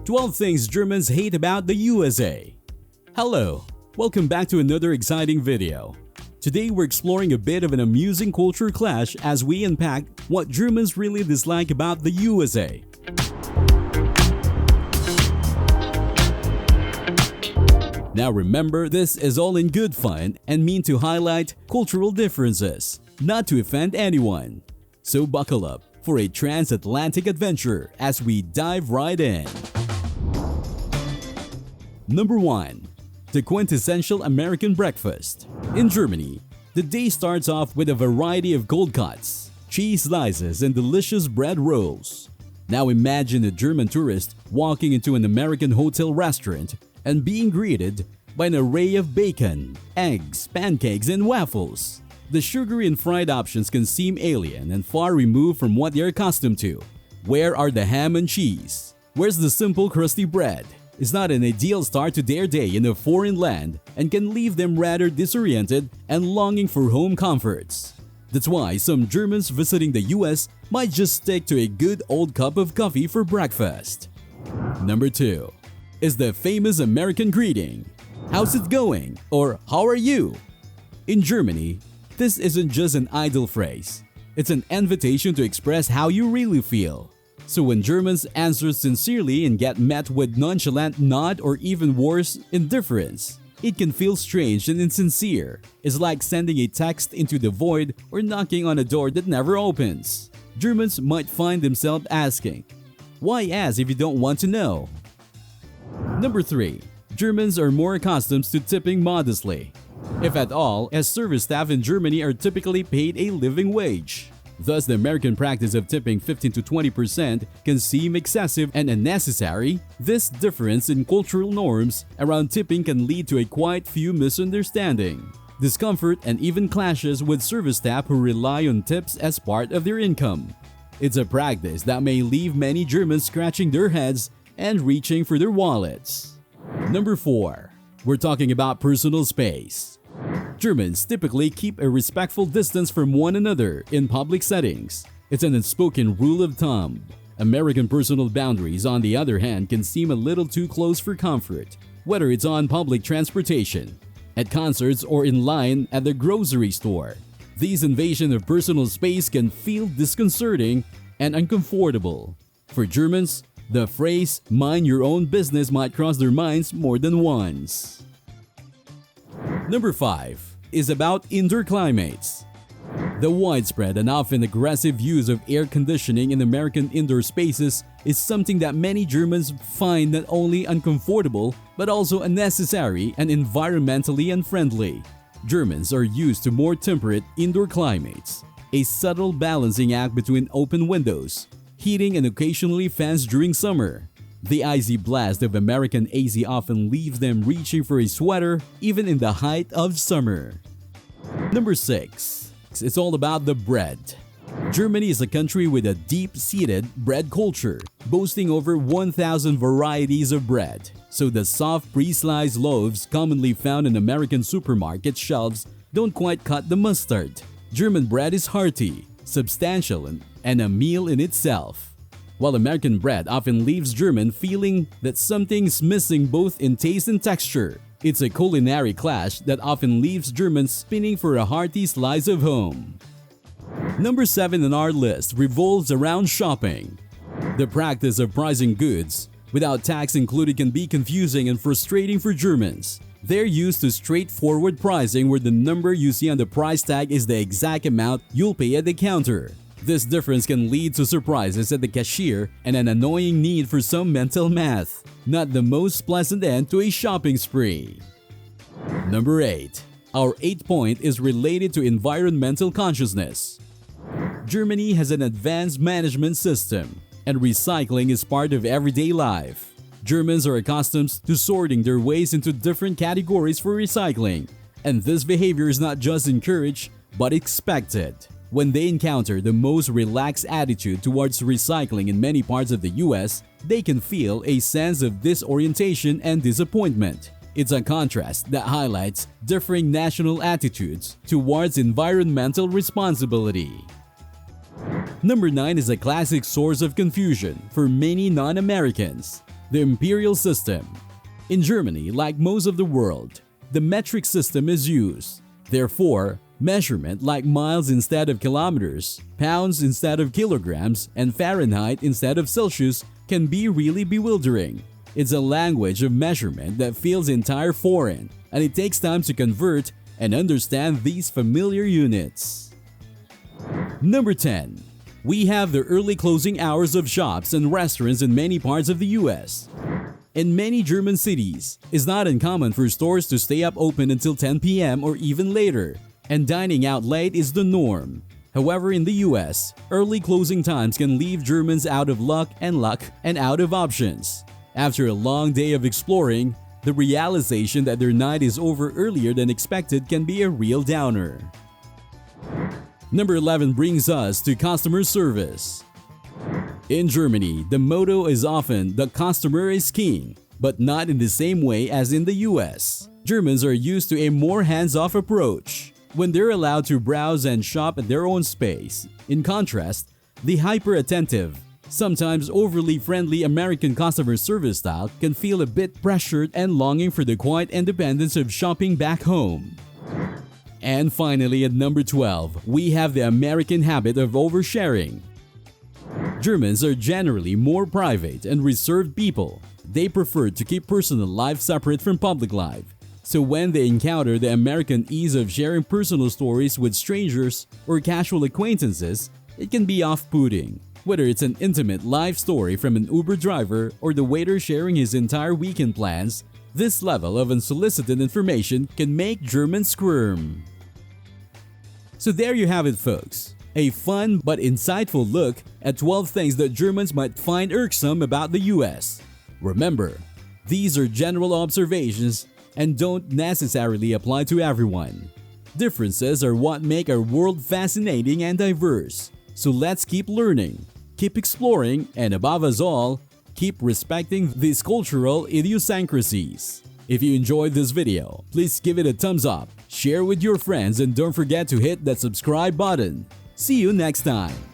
Twelve things Germans hate about the USA. Hello, welcome back to another exciting video. Today we're exploring a bit of an amusing culture clash as we unpack what Germans really dislike about the USA. Now remember, this is all in good fun and mean to highlight cultural differences, not to offend anyone. So buckle up for a transatlantic adventure as we dive right in. Number 1. The quintessential American breakfast. In Germany, the day starts off with a variety of cold cuts, cheese slices, and delicious bread rolls. Now imagine a German tourist walking into an American hotel restaurant and being greeted by an array of bacon, eggs, pancakes, and waffles. The sugary and fried options can seem alien and far removed from what they're accustomed to. Where are the ham and cheese? Where's the simple crusty bread? Is not an ideal start to their day in a foreign land and can leave them rather disoriented and longing for home comforts. That's why some Germans visiting the US might just stick to a good old cup of coffee for breakfast. Number 2 is the famous American greeting. How's it going? Or how are you? In Germany, this isn't just an idle phrase. It's an invitation to express how you really feel. So when Germans answer sincerely and get met with nonchalant nod or even worse, indifference, it can feel strange and insincere. It's like sending a text into the void or knocking on a door that never opens. Germans might find themselves asking, why ask if you don't want to know? Number 3. Germans are more accustomed to tipping modestly. If at all, as service staff in Germany are typically paid a living wage. Thus, the American practice of tipping 15 to 20% can seem excessive and unnecessary. This difference in cultural norms around tipping can lead to a quite few misunderstandings, discomfort, and even clashes with service staff who rely on tips as part of their income. It's a practice that may leave many Germans scratching their heads and reaching for their wallets. Number 4. We're talking about personal space. Germans typically keep a respectful distance from one another in public settings. It's an unspoken rule of thumb. American personal boundaries, on the other hand, can seem a little too close for comfort, whether it's on public transportation, at concerts, or in line at the grocery store. These invasions of personal space can feel disconcerting and uncomfortable. For Germans, the phrase "mind your own business" might cross their minds more than once. Number 5 is about indoor climates. The widespread and often aggressive use of air conditioning in American indoor spaces is something that many Germans find not only uncomfortable but also unnecessary and environmentally unfriendly. Germans are used to more temperate indoor climates, a subtle balancing act between open windows, heating, and occasionally fans during summer. The icy blast of American AC often leaves them reaching for a sweater even in the height of summer. Number 6. It's all about the bread. Germany is a country with a deep-seated bread culture, boasting over 1,000 varieties of bread. So the soft pre-sliced loaves commonly found in American supermarket shelves don't quite cut the mustard. German bread is hearty, substantial, and a meal in itself. While American bread often leaves German feeling that something's missing both in taste and texture, it's a culinary clash that often leaves Germans spinning for a hearty slice of home. Number 7 on our list revolves around shopping. The practice of pricing goods without tax included can be confusing and frustrating for Germans. They're used to straightforward pricing where the number you see on the price tag is the exact amount you'll pay at the counter. This difference can lead to surprises at the cashier and an annoying need for some mental math. Not the most pleasant end to a shopping spree. Number 8. Our 8th point is related to environmental consciousness. Germany has an advanced management system, and recycling is part of everyday life. Germans are accustomed to sorting their waste into different categories for recycling, and this behavior is not just encouraged but expected. When they encounter the most relaxed attitude towards recycling in many parts of the US, they can feel a sense of disorientation and disappointment. It's a contrast that highlights differing national attitudes towards environmental responsibility. Number 9 is a classic source of confusion for many non-Americans: the imperial system. In Germany, like most of the world, the metric system is used. Therefore, measurement like miles instead of kilometers, pounds instead of kilograms, and Fahrenheit instead of Celsius can be really bewildering. It's a language of measurement that feels entirely foreign, and it takes time to convert and understand these familiar units. Number 10. We have the early closing hours of shops and restaurants in many parts of the US. In many German cities, it's not uncommon for stores to stay up open until 10 p.m. or even later, and dining out late is the norm. However, in the US, early closing times can leave Germans out of luck and out of options. After a long day of exploring, the realization that their night is over earlier than expected can be a real downer. Number 11 brings us to customer service. In Germany, the motto is often "the customer is king," but not in the same way as in the US. Germans are used to a more hands-off approach when they're allowed to browse and shop at their own space. In contrast, the hyper-attentive, sometimes overly friendly American customer service style can feel a bit pressured and longing for the quiet independence of shopping back home. And finally, at number 12, we have the American habit of oversharing. Germans are generally more private and reserved people. They prefer to keep personal life separate from public life. So when they encounter the American ease of sharing personal stories with strangers or casual acquaintances, it can be off-putting. Whether it's an intimate life story from an Uber driver or the waiter sharing his entire weekend plans, this level of unsolicited information can make Germans squirm. So there you have it, folks. A fun but insightful look at 12 things that Germans might find irksome about the US. Remember, these are general observations and don't necessarily apply to everyone. Differences are what make our world fascinating and diverse. So let's keep learning, keep exploring, and above us all, keep respecting these cultural idiosyncrasies. If you enjoyed this video, please give it a thumbs up, share with your friends, and don't forget to hit that subscribe button. See you next time!